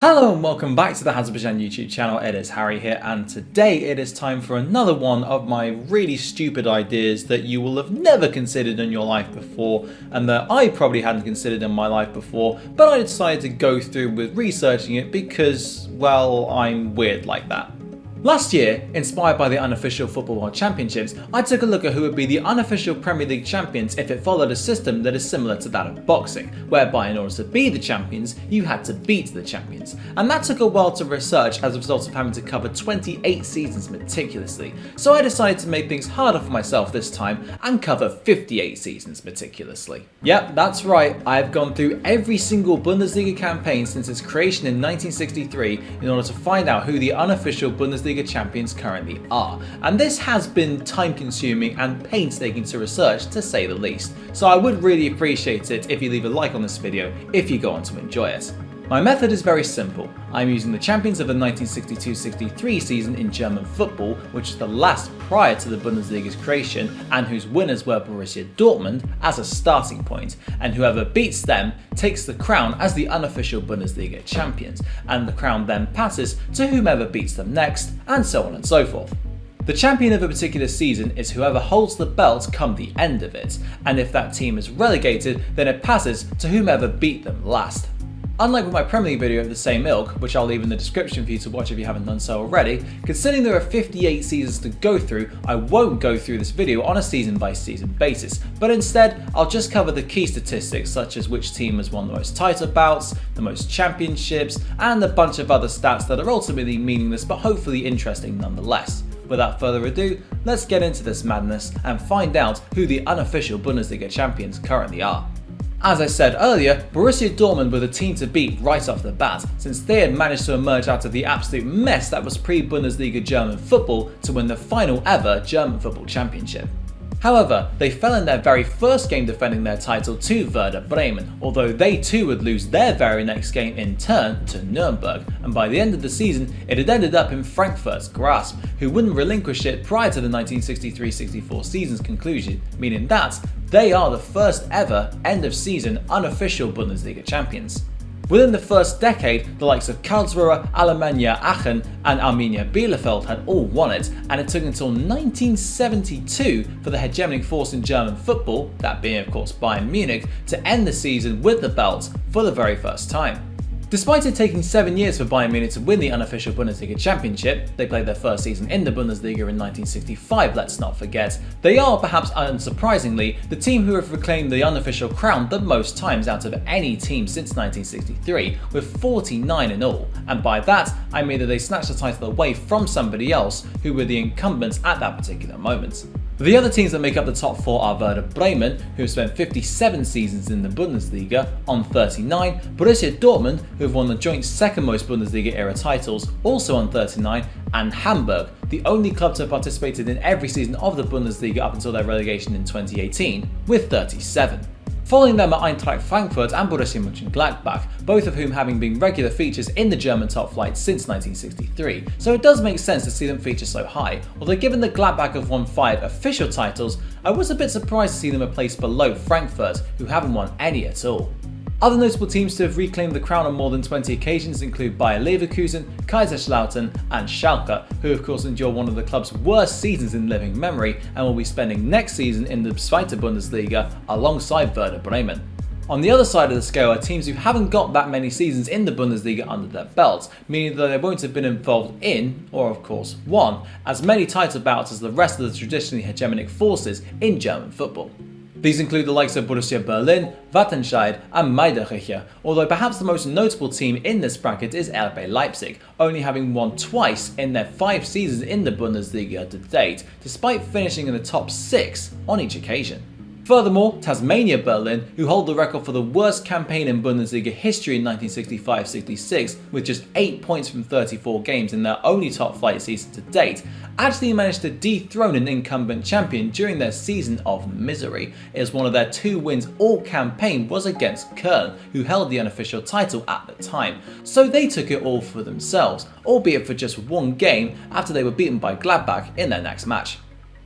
Hello and welcome back to the Unofficial YouTube channel. It is Harry here, and today it is time for another one of my really stupid ideas that you will have never considered in your life before, and that I probably hadn't considered in my life before, but I decided to go through with researching it because, well, I'm weird like that. Last year, inspired by the Unofficial Football World Championships, I took a look at who would be the unofficial Premier League champions if it followed a system that is similar to that of boxing, whereby in order to be the champions, you had to beat the champions. And that took a while to research as a result of having to cover 28 seasons meticulously, so I decided to make things harder for myself this time and cover 58 seasons meticulously. Yep, that's right, I have gone through every single Bundesliga campaign since its creation in 1963 in order to find out who the unofficial Bundesliga champions currently are, and this has been time consuming and painstaking to research, to say the least, so I would really appreciate it if you leave a like on this video if you go on to enjoy it. My method is very simple. I'm using the champions of the 1962-63 season in German football, which is the last prior to the Bundesliga's creation and whose winners were Borussia Dortmund, as a starting point, and whoever beats them takes the crown as the unofficial Bundesliga champions, and the crown then passes to whomever beats them next, and so on and so forth. The champion of a particular season is whoever holds the belt come the end of it, and if that team is relegated, then it passes to whomever beat them last. Unlike with my Premier League video of the same ilk, which I'll leave in the description for you to watch if you haven't done so already, considering there are 58 seasons to go through, I won't go through this video on a season by season basis, but instead I'll just cover the key statistics such as which team has won the most title bouts, the most championships, and a bunch of other stats that are ultimately meaningless but hopefully interesting nonetheless. Without further ado, let's get into this madness and find out who the unofficial Bundesliga champions currently are. As I said earlier, Borussia Dortmund were the team to beat right off the bat, since they had managed to emerge out of the absolute mess that was pre-Bundesliga German football to win the final ever German football championship. However, they fell in their very first game defending their title to Werder Bremen, although they too would lose their very next game in turn to Nuremberg, and by the end of the season it had ended up in Frankfurt's grasp, who wouldn't relinquish it prior to the 1963-64 season's conclusion, meaning that they are the first ever end-of-season unofficial Bundesliga champions. Within the first decade, the likes of Karlsruhe, Alemannia Aachen and Arminia Bielefeld had all won it, and it took until 1972 for the hegemonic force in German football, that being of course Bayern Munich, to end the season with the belt for the very first time. Despite it taking 7 years for Bayern Munich to win the unofficial Bundesliga championship, they played their first season in the Bundesliga in 1965, let's not forget, they are, perhaps unsurprisingly, the team who have reclaimed the unofficial crown the most times out of any team since 1963, with 49 in all, and by that I mean that they snatched the title away from somebody else who were the incumbents at that particular moment. The other teams that make up the top four are Werder Bremen, who have spent 57 seasons in the Bundesliga, on 39, Borussia Dortmund, who have won the joint second most Bundesliga era titles, also on 39, and Hamburg, the only club to have participated in every season of the Bundesliga up until their relegation in 2018, with 37. Following them are Eintracht Frankfurt and Borussia Mönchengladbach, both of whom having been regular features in the German top flight since 1963, so it does make sense to see them feature so high, although given that Gladbach have won 5 official titles, I was a bit surprised to see them a place below Frankfurt, who haven't won any at all. Other notable teams to have reclaimed the crown on more than 20 occasions include Bayer Leverkusen, Kaiserslautern and Schalke, who of course endure one of the club's worst seasons in living memory and will be spending next season in the Zweite Bundesliga alongside Werder Bremen. On the other side of the scale are teams who haven't got that many seasons in the Bundesliga under their belts, meaning that they won't have been involved in, or of course won, as many title bouts as the rest of the traditionally hegemonic forces in German football. These include the likes of Borussia Berlin, Wattenscheid and Meiderich, although perhaps the most notable team in this bracket is RB Leipzig, only having won twice in their 5 seasons in the Bundesliga to date, despite finishing in the top 6 on each occasion. Furthermore, Tasmania Berlin, who hold the record for the worst campaign in Bundesliga history in 1965-66 with just 8 points from 34 games in their only top flight season to date, actually managed to dethrone an incumbent champion during their season of misery, as one of their 2 wins all campaign was against Köln, who held the unofficial title at the time, so they took it all for themselves, albeit for just 1 game after they were beaten by Gladbach in their next match.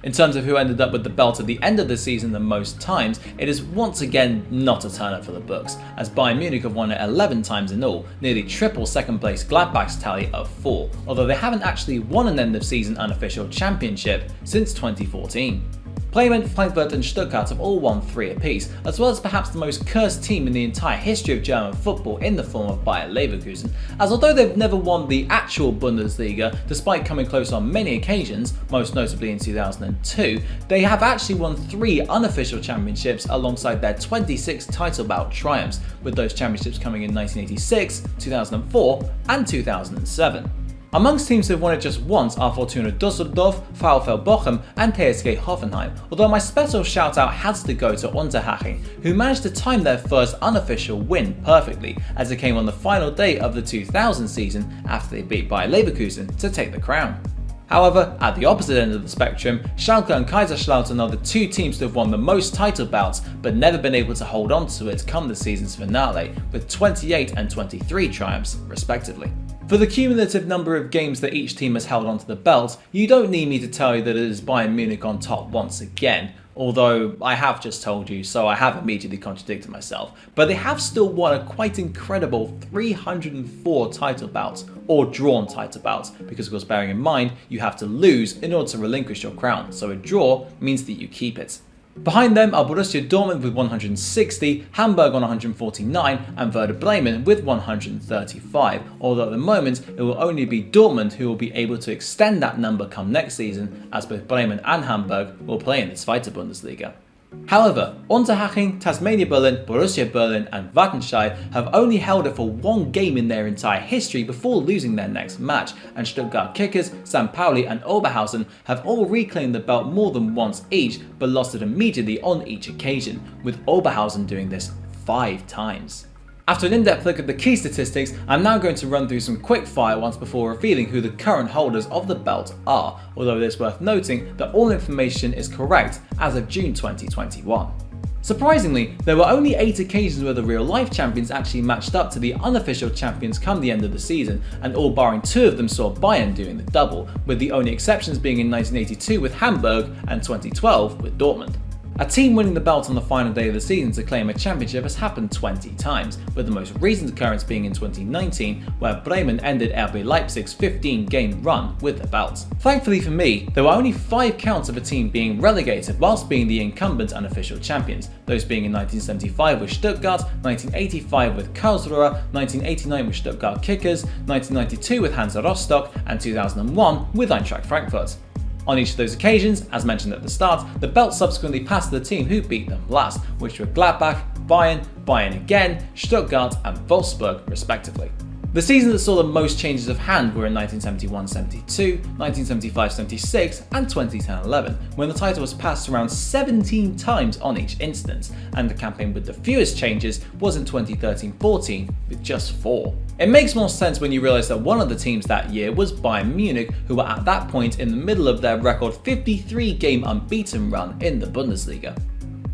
In terms of who ended up with the belt at the end of the season the most times, it is once again not a turn up for the books, as Bayern Munich have won it 11 times in all, nearly triple second place Gladbach's tally of 4, although they haven't actually won an end of season unofficial championship since 2014. Bremen, Frankfurt and Stuttgart have all won 3 apiece, as well as perhaps the most cursed team in the entire history of German football in the form of Bayer Leverkusen, as although they've never won the actual Bundesliga, despite coming close on many occasions, most notably in 2002, they have actually won 3 unofficial championships alongside their 26 title bout triumphs, with those championships coming in 1986, 2004 and 2007. Amongst teams who have won it just once are Fortuna Düsseldorf, VfL Bochum and TSG Hoffenheim, although my special shout out has to go to Unterhaching, who managed to time their first unofficial win perfectly, as it came on the final day of the 2000 season after they beat Bayer Leverkusen to take the crown. However, at the opposite end of the spectrum, Schalke and Kaiserslautern are the 2 teams to have won the most title bouts but never been able to hold on to it come the season's finale, with 28 and 23 triumphs respectively. For the cumulative number of games that each team has held onto the belt, you don't need me to tell you that it is Bayern Munich on top once again, although I have just told you, so I have immediately contradicted myself, but they have still won a quite incredible 304 title bouts, or drawn title bouts, because of course bearing in mind you have to lose in order to relinquish your crown, so a draw means that you keep it. Behind them are Borussia Dortmund with 160, Hamburg on 149 and Werder Bremen with 135, although at the moment it will only be Dortmund who will be able to extend that number come next season, as both Bremen and Hamburg will play in the Zweite Bundesliga. However, Unterhaching, Tasmania Berlin, Borussia Berlin and Wattenscheid have only held it for 1 game in their entire history before losing their next match, and Stuttgart Kickers, St. Pauli and Oberhausen have all reclaimed the belt more than once each, but lost it immediately on each occasion, with Oberhausen doing this 5 times. After an in-depth look at the key statistics, I'm now going to run through some quick fire ones before revealing who the current holders of the belt are, although it is worth noting that all information is correct as of June 2021. Surprisingly, there were only 8 occasions where the real-life champions actually matched up to the unofficial champions come the end of the season, and all barring 2 of them saw Bayern doing the double, with the only exceptions being in 1982 with Hamburg and 2012 with Dortmund. A team winning the belt on the final day of the season to claim a championship has happened 20 times, with the most recent occurrence being in 2019, where Bremen ended RB Leipzig's 15-game run with the belt. Thankfully for me, there were only 5 counts of a team being relegated whilst being the incumbent unofficial champions, those being in 1975 with Stuttgart, 1985 with Karlsruhe, 1989 with Stuttgart Kickers, 1992 with Hansa Rostock and 2001 with Eintracht Frankfurt. On each of those occasions, as mentioned at the start, the belt subsequently passed to the team who beat them last, which were Gladbach, Bayern, Bayern again, Stuttgart and Wolfsburg respectively. The seasons that saw the most changes of hand were in 1971-72, 1975-76 and 2010-11, when the title was passed around 17 times on each instance, and the campaign with the fewest changes was in 2013-14 with just 4. It makes more sense when you realise that one of the teams that year was Bayern Munich, who were at that point in the middle of their record 53-game unbeaten run in the Bundesliga.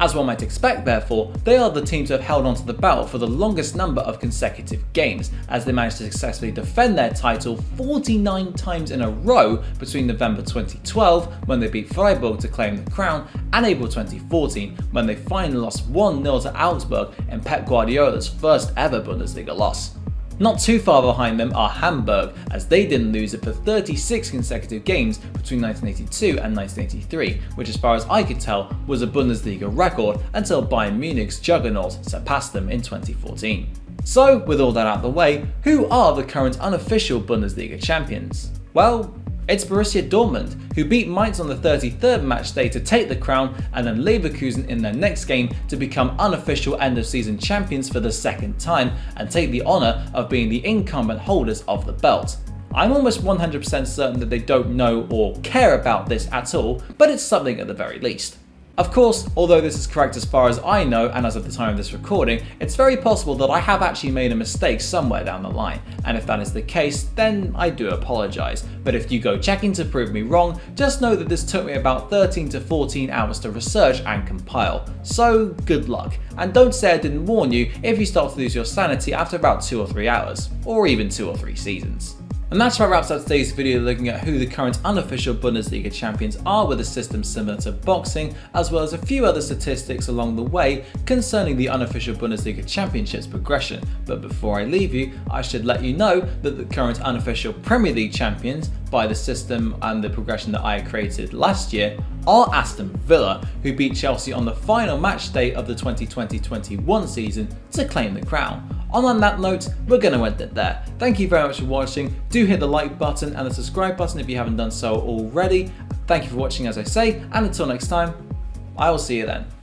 As one might expect therefore, they are the team to have held onto the belt for the longest number of consecutive games, as they managed to successfully defend their title 49 times in a row between November 2012, when they beat Freiburg to claim the crown, and April 2014, when they finally lost 1-0 to Augsburg in Pep Guardiola's first ever Bundesliga loss. Not too far behind them are Hamburg, as they didn't lose it for 36 consecutive games between 1982 and 1983, which as far as I could tell was a Bundesliga record until Bayern Munich's juggernaut surpassed them in 2014. So, with all that out of the way, who are the current unofficial Bundesliga champions? Well, it's Borussia Dortmund, who beat Mainz on the 33rd match day to take the crown, and then Leverkusen in their next game to become unofficial end-of-season champions for the 2nd time and take the honour of being the incumbent holders of the belt. I'm almost 100% certain that they don't know or care about this at all, but it's something at the very least. Of course, although this is correct as far as I know and as of the time of this recording, it's very possible that I have actually made a mistake somewhere down the line, and if that is the case, then I do apologise. But if you go checking to prove me wrong, just know that this took me about 13 to 14 hours to research and compile. So good luck, and don't say I didn't warn you if you start to lose your sanity after about 2 or 3 hours, or even 2 or 3 seasons. And that's what wraps up today's video, looking at who the current unofficial Bundesliga champions are with a system similar to boxing, as well as a few other statistics along the way concerning the unofficial Bundesliga championship's progression. But before I leave you, I should let you know that the current unofficial Premier League champions, by the system and the progression that I created last year, are Aston Villa, who beat Chelsea on the final match day of the 2020-21 season to claim the crown. On that note, we're going to end it there. Thank you very much for watching. Do hit the like button and the subscribe button if you haven't done so already. Thank you for watching, as I say, and until next time, I will see you then.